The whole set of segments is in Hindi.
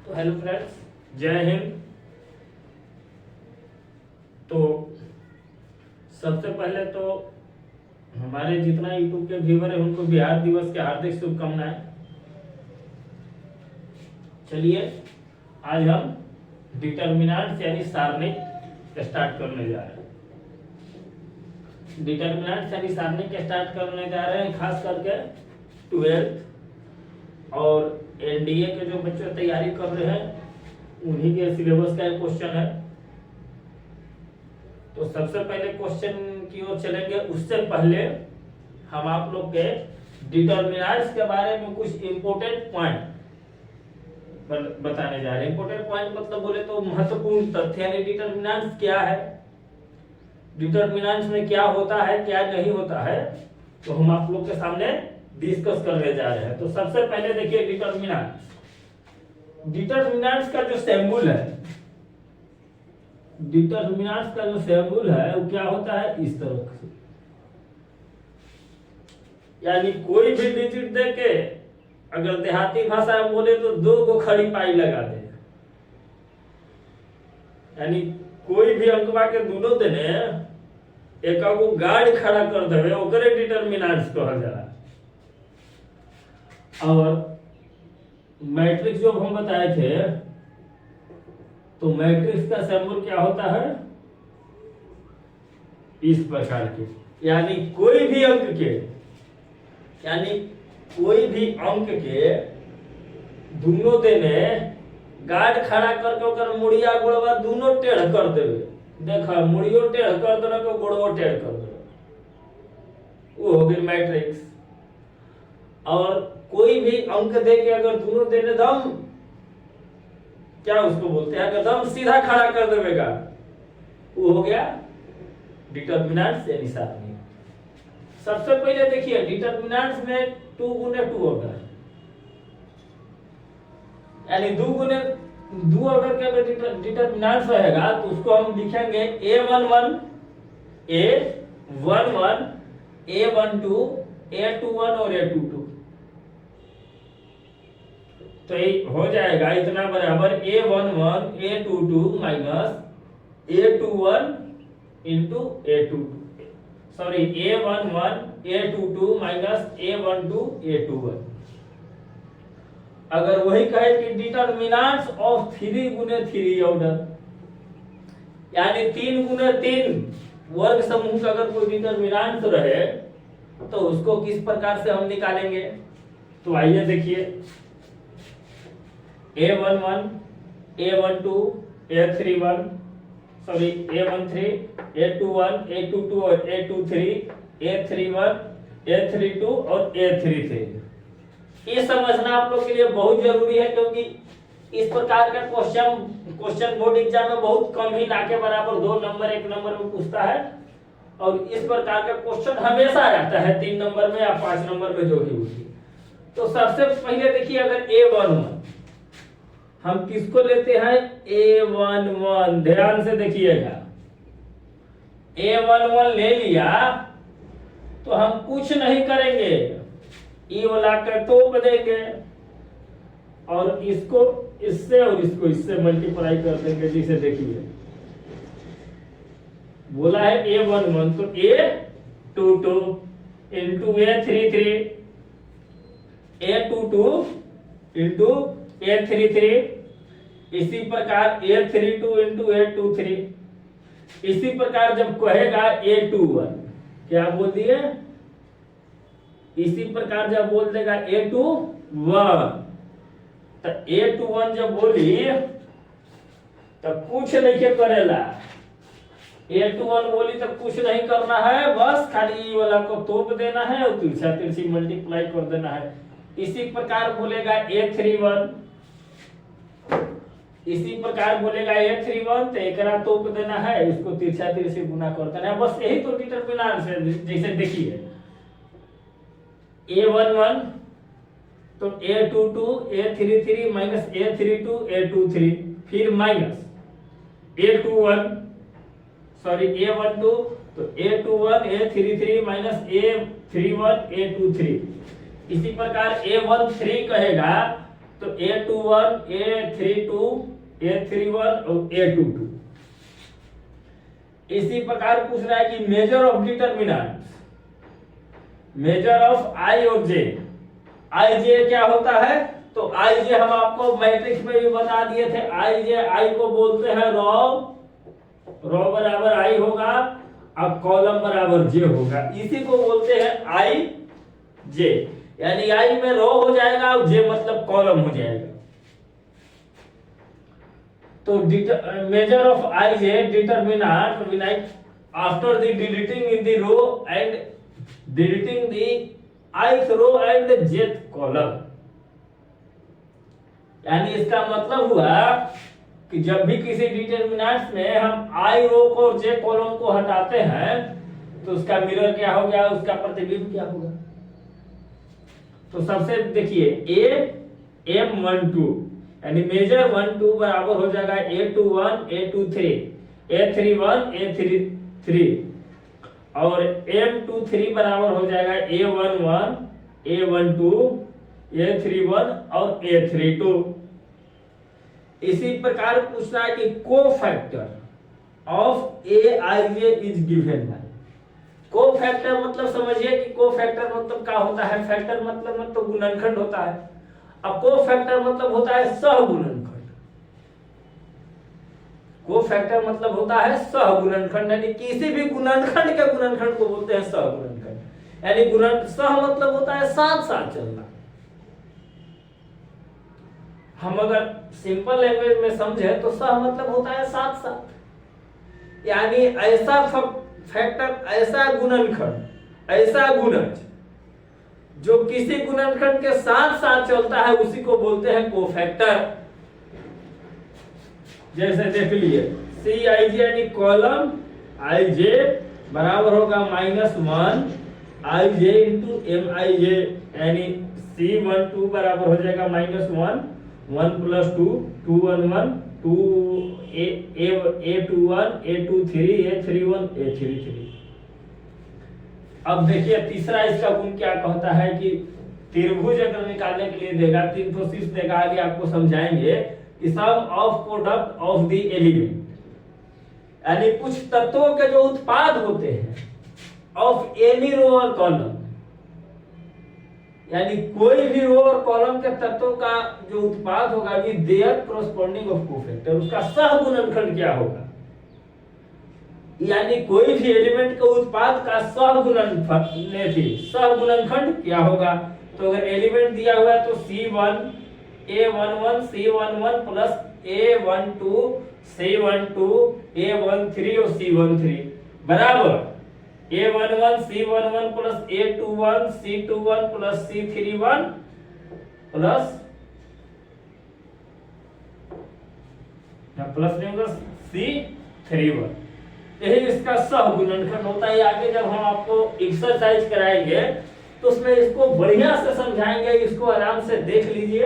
तो हेलो फ्रेंड्स, जय हिंद। तो सबसे पहले तो हमारे जितना यूट्यूब के व्यूवर है उनको बिहार दिवस के हार्दिक शुभकामनाएं। चलिए आज हम डिटर्मिनेंट्स यानी सारणिक स्टार्ट करने जा रहे हैं। डिटर्मिनेंट्स यानी सारणिक स्टार्ट करने जा रहे हैं, खास करके 12th और एनडीए के जो बच्चे तैयारी कर रहे हैं उन्हीं के सिलेबस का एक क्वेश्चन है। तो सबसे पहले क्वेश्चन की ओर चलेंगे। उससे पहले हम आप लोग के डिटर्मिनेंट्स के बारे में कुछ इंपॉर्टेंट पॉइंट बताने जा रहे हैं। इंपॉर्टेंट पॉइंट मतलब बोले तो महत्वपूर्ण तथ्य, यानी डिटर्मिनेंट्स क्या है, डिटर्मिनेंट्स में क्या होता है क्या नहीं होता है, तो हम आप लोग के सामने डिस्कस करने जा रहे हैं। तो सबसे पहले देखिए डिटर्मिनेंट्स का जो सिंबल है, डिटर्मिनेंट्स का जो सिंबल है वो क्या होता है, इस तरह से। यानी कोई भी डिजिट देके अगर देहाती भाषा में बोले तो 2 गो खड़ी पाई लगा दे, यानी कोई भी अंकवा के दोनों देने एक गो गार्ड खड़ा कर देवे ओकरे डिटर्मिनेंट्स कहल जाला। और मैट्रिक्स जो हम बताए थे, तो मैट्रिक्स का सिंबल क्या होता है, इस प्रकार के। यानी कोई भी अंक के दोनों देने गार्ड खड़ा करके ओकर मुड़िया गोड़वा दोनों टेढ़ कर देवे। देखा, मुड़ियो टेढ़ कर देना के गोड़वो टेढ़ कर देना, वो हो गई मैट्रिक्स। और कोई भी अंक दे के अगर दोनों देने दम, क्या उसको बोलते हैं, अगर दम सीधा खड़ा कर देवेगा, वो हो गया डिटर्मिनेंट्स यानी सारणी। सबसे पहले देखिए डिटर्मिनेंट्स में 2 गुने 2 ऑर्डर, यानी 2 गुने 2 ऑर्डर के अगर डिटर्मिनेंट्स रहेगा तो उसको हम लिखेंगे A11 A11 A12 A21 और A22। तो ये हो जाएगा इतना बराबर A11 A22 minus A21 into A22, sorry A11 A22 minus A12 A21। अगर वही कहे कि डिटर्मिनेंट्स ऑफ 3 गुने 3 ऑर्डर, यानी 3 गुने 3 वर्ग समूह का अगर कोई डिटर्मिनेंट रहे तो उसको किस प्रकार से हम निकालेंगे। तो आइए देखिए, A11 A12 A31 sorry A13 A21 A22 और A23 A31 A32 और A33। ये समझना आप लोग के लिए बहुत जरूरी है, क्योंकि इस प्रकार का क्वेश्चन बोर्ड एग्जाम में बहुत कम ही, ना के बराबर 2 नंबर 1 नंबर में पूछता है। और इस प्रकार का क्वेश्चन हमेशा आता है 3 नंबर में या 5 नंबर में, जो भी होगी। तो सबसे पहले देखिए, अगर A11 हम किसको लेते हैं, A11, ध्यान से देखिएगा, A11 ले लिया तो हम कुछ नहीं करेंगे, ई वाला कर तोप देंगे और इसको इससे और इसको इससे मल्टीप्लाई कर देंगे। जिसे देखिए बोला है A11 तो A22 into A33 A22 into A33, इसी प्रकार A32 इंटू A23। इसी प्रकार जब कहेगा A21, क्या बोल दिए, इसी प्रकार जब बोल देगा A21, तो A21 जब बोली तब कुछ नहीं करेला, A21 बोली तब कुछ नहीं करना है, बस खाली वाला को तोप देना है और तिरछा तिरछी मल्टीप्लाई कर देना है। इसी प्रकार बोलेगा A31, इसी प्रकार बोलेगा A31 तो एकरा तोप देना है, इसको तिरछा तिरछी गुना कर देना है, बस यही तो डिटर्मिनेंट्स है। जैसे देखिए A11 तो A22 A33 minus A32 A23, फिर माइनस A21 सॉरी A12 तो A21 A33 minus A31 A23। इसी प्रकार A13 कहेगा तो A21, A32, A31 और A22। इसी प्रकार पूछ रहा है कि major of determinants, major of I और जे। आई जे क्या होता है? तो आई जे हम आपको मैट्रिक्स में भी बता दिए थे। आई जे, आई को बोलते हैं रो, रो बराबर आई होगा, अब कॉलम बराबर जे होगा, इसी को बोलते हैं आई जे। यानी आई में रो हो जाएगा और जे मतलब कॉलम हो जाएगा। तो major of I J determinant after the deleting in the row and deleting the ith row and jth column. यानी इसका मतलब हुआ कि जब भी किसी डिटरमिनेंट्स में हम आई रो को और जे कॉलम को हटाते हैं तो उसका मिरर क्या हो गया, उसका प्रतिबिंब क्या होगा। तो सबसे देखिए AM12 यानी मेजर 1 2 बराबर हो जाएगा A21 A23 A31 A33 और M23 बराबर हो जाएगा A11 A12 A31 और A32। इसी प्रकार पूछना है कि cofactor of Aij is given by. Cofactor मतलब समझिए कि कोफैक्टर मतलब क्या होता है। फैक्टर मतलब गुणनखंड होता है। अब कोफैक्टर मतलब होता है सहगुणनखंड। कोफैक्टर मतलब होता है सहगुणनखंड, यानी किसी भी गुणनखंड के गुणनखंड को बोलते हैं सहगुणनखंड। यानी गुणन सह मतलब होता है साथ साथ चलना। हम अगर सिंपल लैंग्वेज में समझे तो सह मतलब होता है साथ साथ। यानी ऐसा फैक्टर, ऐसा गुणनखंड, ऐसा गुणज जो किसी गुणनखंड के साथ साथ चलता है उसी को बोलते हैं कोफैक्टर। जैसे देख लिए Cij यानी कॉलम Ij बराबर होगा -1 Ij इंटू Mij, यानी C12 बराबर हो जाएगा -1 1 + 2 2 1 1 2 A21 A23 A31 A33। अब देखिए तीसरा इसका गुण क्या कहता है कि त्रिभुज अगर निकालने के लिए देगा, इंफोसिस देगा, आगे आपको समझाएंगे कि sum of product of the element, यानी कुछ तत्वों के जो उत्पाद होते हैं ऑफ एनी रो और कॉलम, यानी कोई भी रो और कॉलम के तत्वों का जो उत्पाद होगा भी देयर कोरस्पोंडिंग ऑफ कोफैक्टर, उसका सहगुणनखंड क्या होगा। यानी कोई भी एलिमेंट के उत्पाद का सहगुणनखंड क्या होगा। तो अगर एलिमेंट दिया हुआ है तो C1 A11 C11 plus A12 C12 A13 और C13 बराबर A11 C11 plus A21 C21 plus C31 plus नहीं होगा C31। यही इसका सहगुणनखंड होता है। आगे जब हम आपको एक्सरसाइज कराएंगे तो उसमें इसको बढ़िया से समझाएंगे, इसको आराम से देख लीजिए।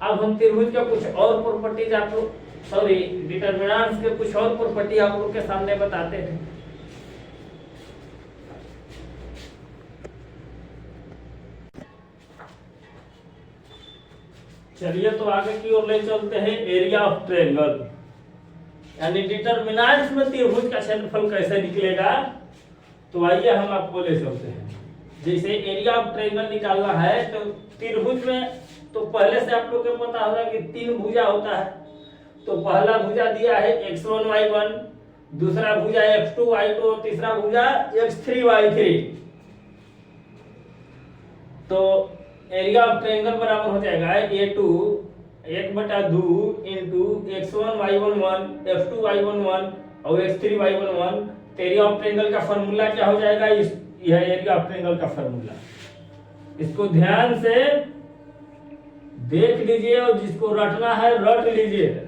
अब हम त्रिभुज का कुछ और प्रॉपर्टीज आप लोग, सॉरी डिटरमिनेंट्स के कुछ और प्रॉपर्टी आप लोग के सामने बताते हैं। चलिए तो आगे की ओर ले चलते हैं। एरिया ऑफ ट्रायंगल, यानी डिटरमिनेंट्स में त्रिभुज का क्षेत्रफल कैसे निकलेगा, तो आइए हम आपको ले चलते हैं। जैसे एरिया ऑफ ट्रायंगल निकालना है तो त्रिभुज में तो पहले से आप लोग को पता होगा कि 3 भुजा होता है। तो पहला भुजा दिया है x1 y1, दूसरा भुजा x2 y2 और तीसरा भुजा x3 y3। तो एरिया ऑफ ट्रायंगल बराबर हो जाएगा A2 1/2 into x1 y11 f2 y11 और x3 y11। Area of triangle का फॉर्मूला क्या हो जाएगा, यह एरिया ऑफ ट्रायंगल का फॉर्मूला। इसको ध्यान से देख लीजिए और जिसको रटना है रट लीजिए।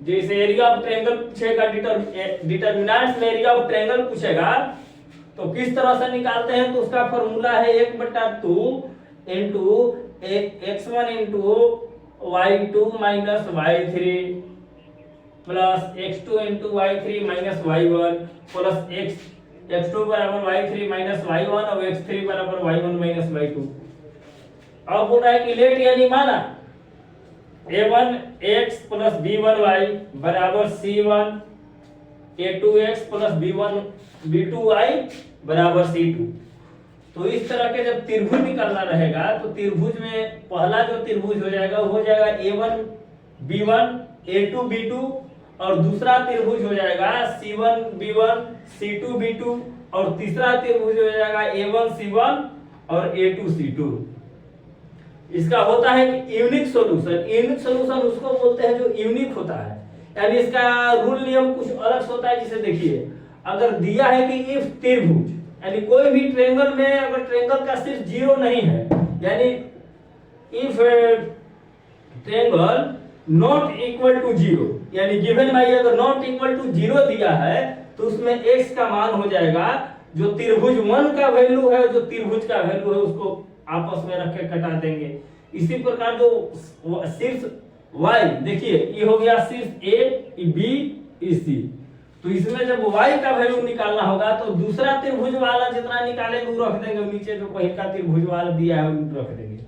जैसे एरिया ऑफ ट्रायंगल पूछेगा, डिटरमिनेंट्स में एरिया ऑफ ट्रायंगल पूछेगा तो किस तरह से निकालते हैं, तो उसका फॉर्मूला है 1/2 into x1 into y2 minus y3 plus x2 into y3 minus y1 plus x2 बराबर y3 माइनस y1 और x3 बराबर y1 माइनस y2। अब बोल रहा है कि लेट यानी माना a1x प्लस b1y बराबर c1 a2x प्लस b2y बराबर c2। तो इस तरह के जब त्रिभुज निकालना रहेगा तो त्रिभुज में पहला जो त्रिभुज हो जाएगा वो हो जाएगा a1 b1 a2 b2 और दूसरा त्रिभुज हो जाएगा c1 b1 c2 b2 और तीसरा त्रिभुज हो जाएगा a1 c1 और a2 c2। इसका होता है कि यूनिक सॉल्यूशन। यूनिक सॉल्यूशन उसको बोलते हैं जो यूनिक होता है, यानी इसका रूल नियम कुछ अलग होता है। जिसे देखिए, अगर दिया है कि इफ त्रिभुज, यानी कोई भी ट्रायंगल में अगर ट्रायंगल का सिर्फ जीरो नहीं है, यानी if triangle not equal to zero, यानी गिवन बाई अगर नॉट इक्वल टू जीरो दिया है तो उसमें x का मान हो जाएगा जो त्रिभुज 1 का वैल्यू है, जो त्रिभुज का वैल्यू है उसको आपस में रख के घटा देंगे। इसी प्रकार जो शीर्ष y, देखिए ये हो गया शीर्ष a b c, तो इसमें जब y का वैल्यू निकालना होगा तो दूसरा त्रिभुज वाला जितना निकालेंगे वो रख देंगे, नीचे जो पहले का त्रिभुज वाला दिया है वो रख देंगे।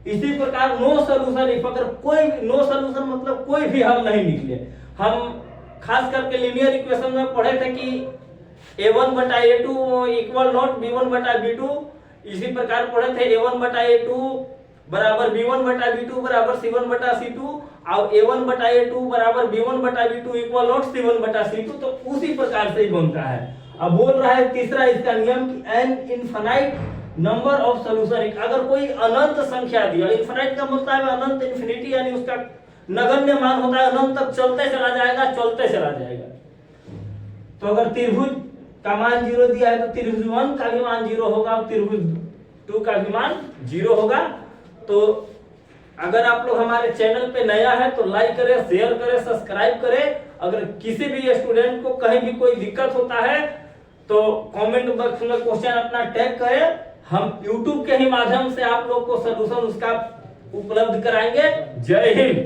इसी प्रकार नो सॉल्यूशन, इफ अगर कोई नो सॉल्यूशन मतलब कोई भी हल नहीं निकले। हम खास करके लीनियर इक्वेशन में पढ़े थे कि a1 बटा a2 इक्वल नॉट b1 बटा b2। इसी प्रकार पढ़े थे a1 बटा a2 बराबर b1 बटा b2 बराबर c1 बटा c2 और a1 बटा a2 बराबर b1 बटा b2 इक्वल नॉट c1 बटा c2। तो उसी प्रकार से ही बनता है। अब बोल रहा है तीसरा इसका नियम कि an infinite number of solution, अगर कोई अनंत संख्या दिया, इनफाइनाइट का मतलब है अनंत, इन्फिनिटी यानी उसका नगण्य मान होता है, अनंत तक चलते चला जाएगा, चलते चला जाएगा। तो अगर त्रिभुज का मान 0 दिया है तो त्रिभुज 1 का भी मान 0 होगा और त्रिभुज 2 का भी मान 0 होगा। तो अगर आप लोग हमारे चैनल पे नया है तो लाइक करें, शेयर करें, सब्सक्राइब करें। अगर किसी भी स्टूडेंट को कहीं भी कोई दिक्कत होता है तो कमेंट बॉक्स में क्वेश्चन अपना टैग करें, हम YouTube के ही माध्यम से आप लोग को सलूशन उसका उपलब्ध कराएंगे। जय हिंद।